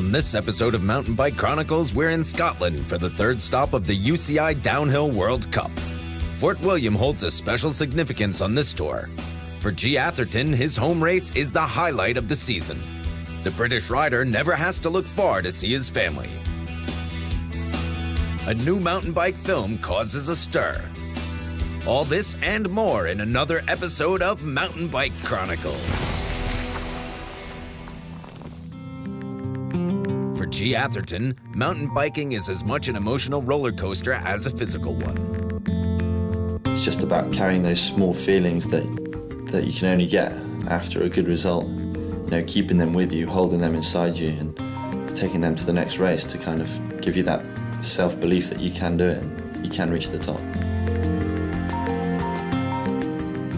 On this episode of Mountain Bike Chronicles, we're in Scotland for the third stop of the UCI Downhill World Cup. Fort William holds a special significance on this tour. For G. Atherton, his home race is the highlight of the season. The British rider never has to look far to see his family. A new mountain bike film causes a stir. All this and more in another episode of Mountain Bike Chronicles. For G. Atherton, mountain biking is as much an emotional roller coaster as a physical one. It's just about carrying those small feelings that you can only get after a good result. You know, keeping them with you, holding them inside you, and taking them to the next race to kind of give you that self-belief that you can do it and you can reach the top.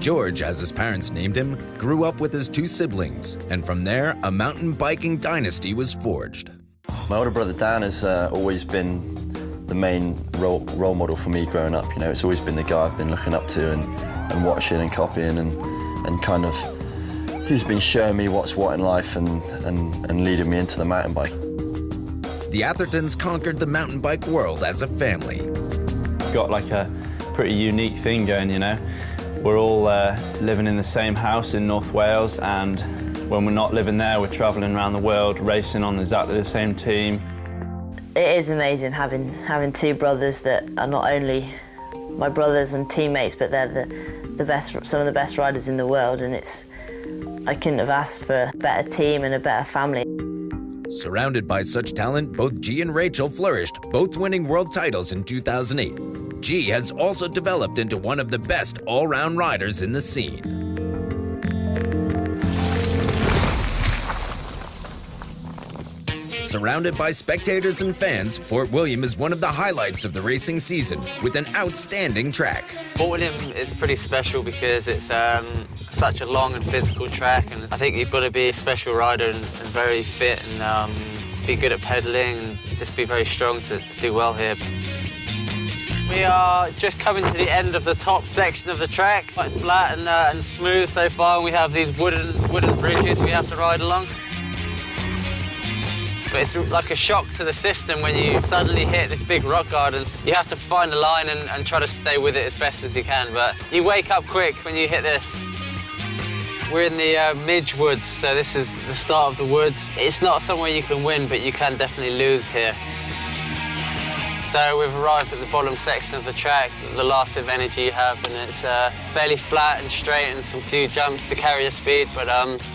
George, as his parents named him, grew up with his two siblings, and from there, a mountain biking dynasty was forged. My older brother Dan has always been the main role model for me growing up. You know, it's always been the guy I've been looking up to and watching and copying and kind of, he's been showing me what's what in life and leading me into the mountain bike. The Athertons conquered the mountain bike world as a family. Got like a pretty unique thing going, you know. We're all living in the same house in North Wales, and when we're not living there, we're travelling around the world, racing on exactly the same team. It is amazing having two brothers that are not only my brothers and teammates, but they're the best, some of the best riders in the world, and I couldn't have asked for a better team and a better family. Surrounded by such talent, both G and Rachel flourished, both winning world titles in 2008. G has also developed into one of the best all-round riders in the scene. Surrounded by spectators and fans, Fort William is one of the highlights of the racing season, with an outstanding track. Fort William is pretty special because it's such a long and physical track, and I think you've got to be a special rider and very fit and be good at pedaling and just be very strong to do well here. We are just coming to the end of the top section of the track. Quite flat and smooth so far, and we have these wooden bridges we have to ride along. But it's like a shock to the system when you suddenly hit this big rock garden. You have to find a line and try to stay with it as best as you can, but you wake up quick when you hit this. We're in the Midge Woods, so this is the start of the woods. It's not somewhere you can win, but you can definitely lose here. So we've arrived at the bottom section of the track, the last of energy you have, and it's fairly flat and straight and some few jumps to carry your speed, but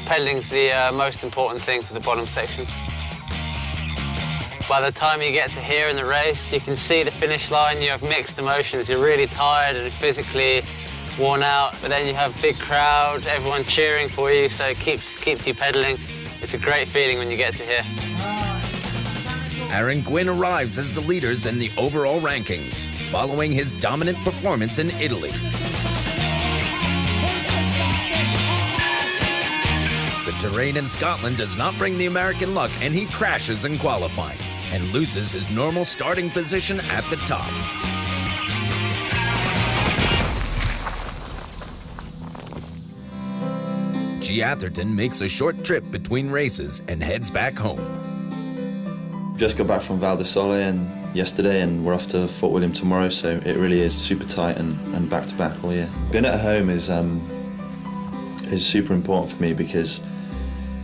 pedaling's the most important thing for the bottom sections. By the time you get to here in the race, you can see the finish line, you have mixed emotions. You're really tired and physically worn out, but then you have a big crowd, everyone cheering for you, so it keeps you pedaling. It's a great feeling when you get to here. Aaron Gwynn arrives as the leaders in the overall rankings, following his dominant performance in Italy. The terrain in Scotland does not bring the American luck, and he crashes in qualifying and loses his normal starting position at the top. G. Atherton makes a short trip between races and heads back home. Just got back from Val di Sole yesterday, and we're off to Fort William tomorrow, so it really is super tight and back-to-back all year. Being at home is super important for me because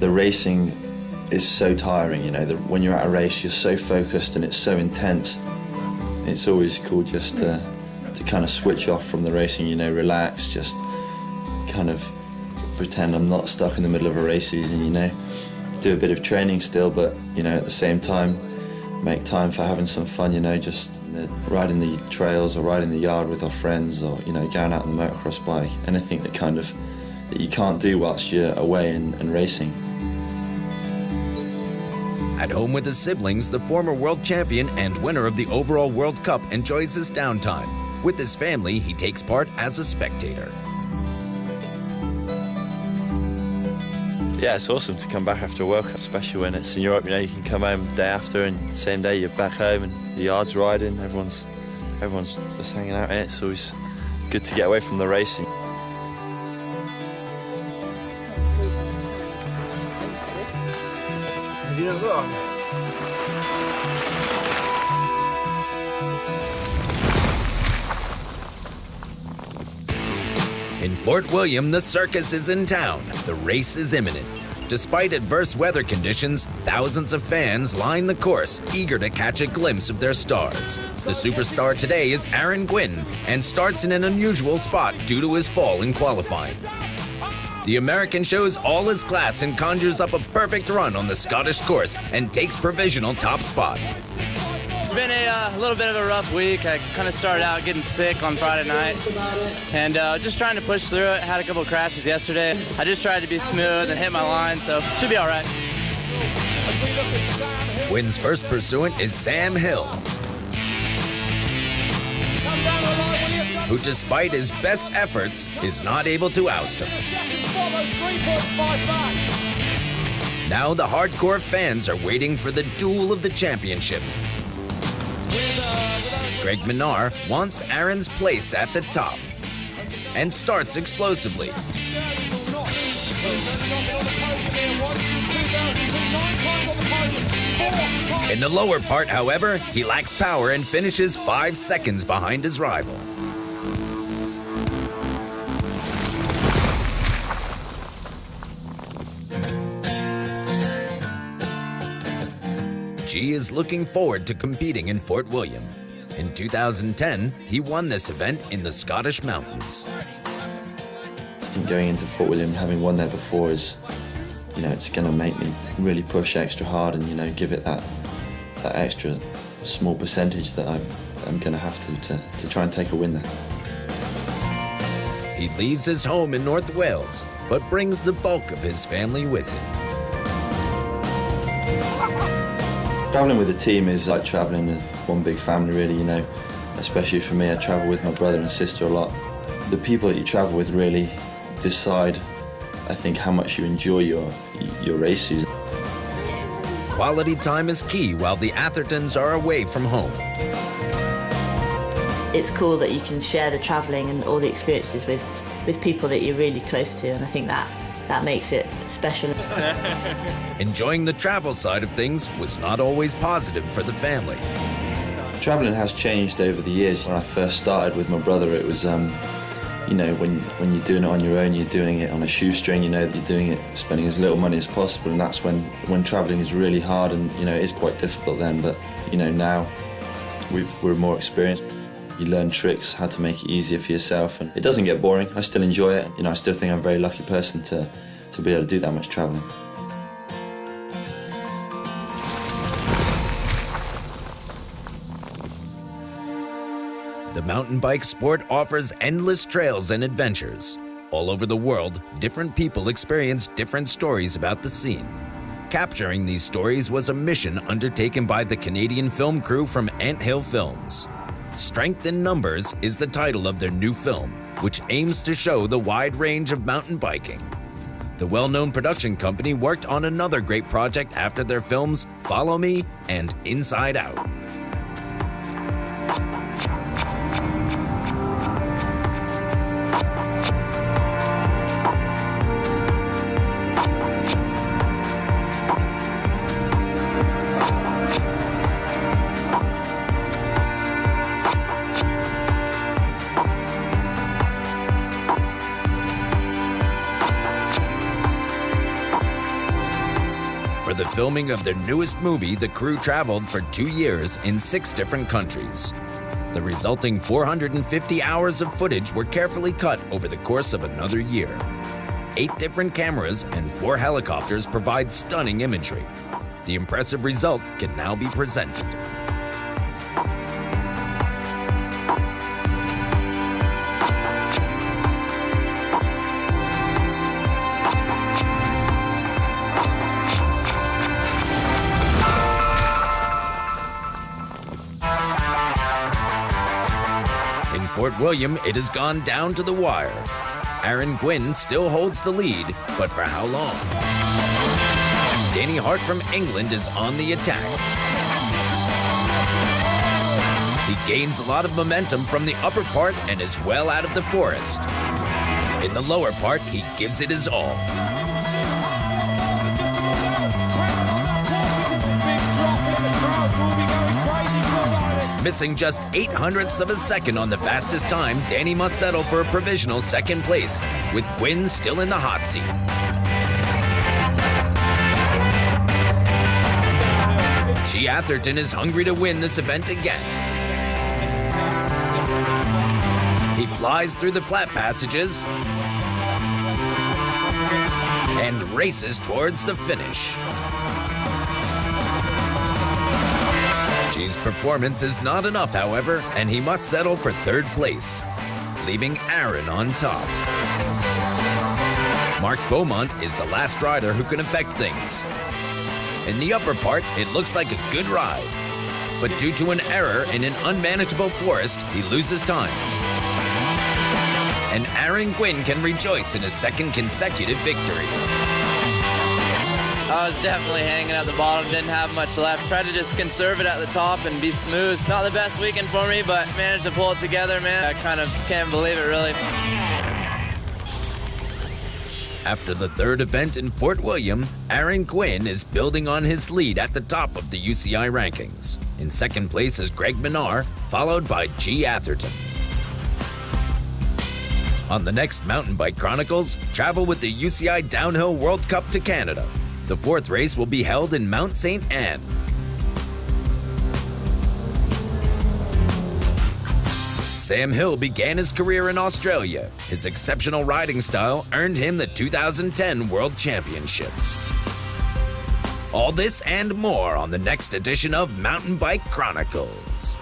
the racing is so tiring, you know. When you're at a race, you're so focused and it's so intense. It's always cool just to kind of switch off from the racing, you know, relax, just kind of pretend I'm not stuck in the middle of a race season, you know. Do a bit of training still, but, you know, at the same time, make time for having some fun, you know, just riding the trails or riding the yard with our friends, or, you know, going out on the motocross bike, anything that you can't do whilst you're away and racing. At home with his siblings, the former world champion and winner of the overall World Cup enjoys his downtime. With his family, he takes part as a spectator. Yeah, it's awesome to come back after a World Cup, especially when it's in Europe. You know, you can come home the day after and same day you're back home and the yard's riding, everyone's just hanging out in it. It's always good to get away from the racing. Have you not got on? In Fort William, the circus is in town. The race is imminent. Despite adverse weather conditions, thousands of fans line the course, eager to catch a glimpse of their stars. The superstar today is Aaron Gwynn and starts in an unusual spot due to his fall in qualifying. The American shows all his class and conjures up a perfect run on the Scottish course and takes provisional top spot. It's been a little bit of a rough week. I kind of started out getting sick on Friday night and just trying to push through it. Had a couple of crashes yesterday. I just tried to be smooth and hit my line, so should be all right. Gwynn's first pursuant is Sam Hill, who despite his best efforts is not able to oust him. Now the hardcore fans are waiting for the duel of the championship. Greg Minar wants Aaron's place at the top and starts explosively. In the lower part, however, he lacks power and finishes 5 seconds behind his rival. G is looking forward to competing in Fort William. In 2010, he won this event in the Scottish mountains. I think going into Fort William, having won there before is, it's going to make me really push extra hard and, give it that extra small percentage that I'm going to have to try and take a win there. He leaves his home in North Wales, but brings the bulk of his family with him. Travelling with a team is like travelling with one big family, really, Especially for me, I travel with my brother and sister a lot. The people that you travel with really decide, I think, how much you enjoy your races. Quality time is key while the Athertons are away from home. It's cool that you can share the travelling and all the experiences with people that you're really close to, and I think that makes it special. Enjoying the travel side of things was not always positive for the family. Travelling has changed over the years. When I first started with my brother, it was, when you're doing it on your own, you're doing it on a shoestring, that you're doing it, spending as little money as possible, and that's when travelling is really hard and, it is quite difficult then, but, now we're more experienced. You learn tricks, how to make it easier for yourself, and it doesn't get boring. I still enjoy it. I still think I'm a very lucky person to be able to do that much travelling. The mountain bike sport offers endless trails and adventures. All over the world, different people experience different stories about the scene. Capturing these stories was a mission undertaken by the Canadian film crew from Ant Hill Films. Strength in Numbers is the title of their new film, which aims to show the wide range of mountain biking. The well-known production company worked on another great project after their films Follow Me and Inside Out. For the filming of their newest movie, the crew traveled for 2 years in 6 different countries. The resulting 450 hours of footage were carefully cut over the course of another year. 8 different cameras and 4 helicopters provide stunning imagery. The impressive result can now be presented. In Fort William, it has gone down to the wire. Aaron Gwynn still holds the lead, but for how long? Danny Hart from England is on the attack. He gains a lot of momentum from the upper part and is well out of the forest. In the lower part, he gives it his all. Missing just 0.08 of a second on the fastest time, Danny must settle for a provisional second place, with Quinn still in the hot seat. G. Atherton is hungry to win this event again. He flies through the flat passages and races towards the finish. G's performance is not enough, however, and he must settle for third place, leaving Aaron on top. Mark Beaumont is the last rider who can affect things. In the upper part, it looks like a good ride, but due to an error in an unmanageable forest, he loses time. And Aaron Quinn can rejoice in his second consecutive victory. I was definitely hanging at the bottom, didn't have much left. Tried to just conserve it at the top and be smooth. Not the best weekend for me, but managed to pull it together, man. I kind of can't believe it, really. After the third event in Fort William, Aaron Quinn is building on his lead at the top of the UCI rankings. In second place is Greg Minar, followed by G. Atherton. On the next Mountain Bike Chronicles, travel with the UCI Downhill World Cup to Canada. The fourth race will be held in Mount St. Anne. Sam Hill began his career in Australia. His exceptional riding style earned him the 2010 World Championship. All this and more on the next edition of Mountain Bike Chronicles.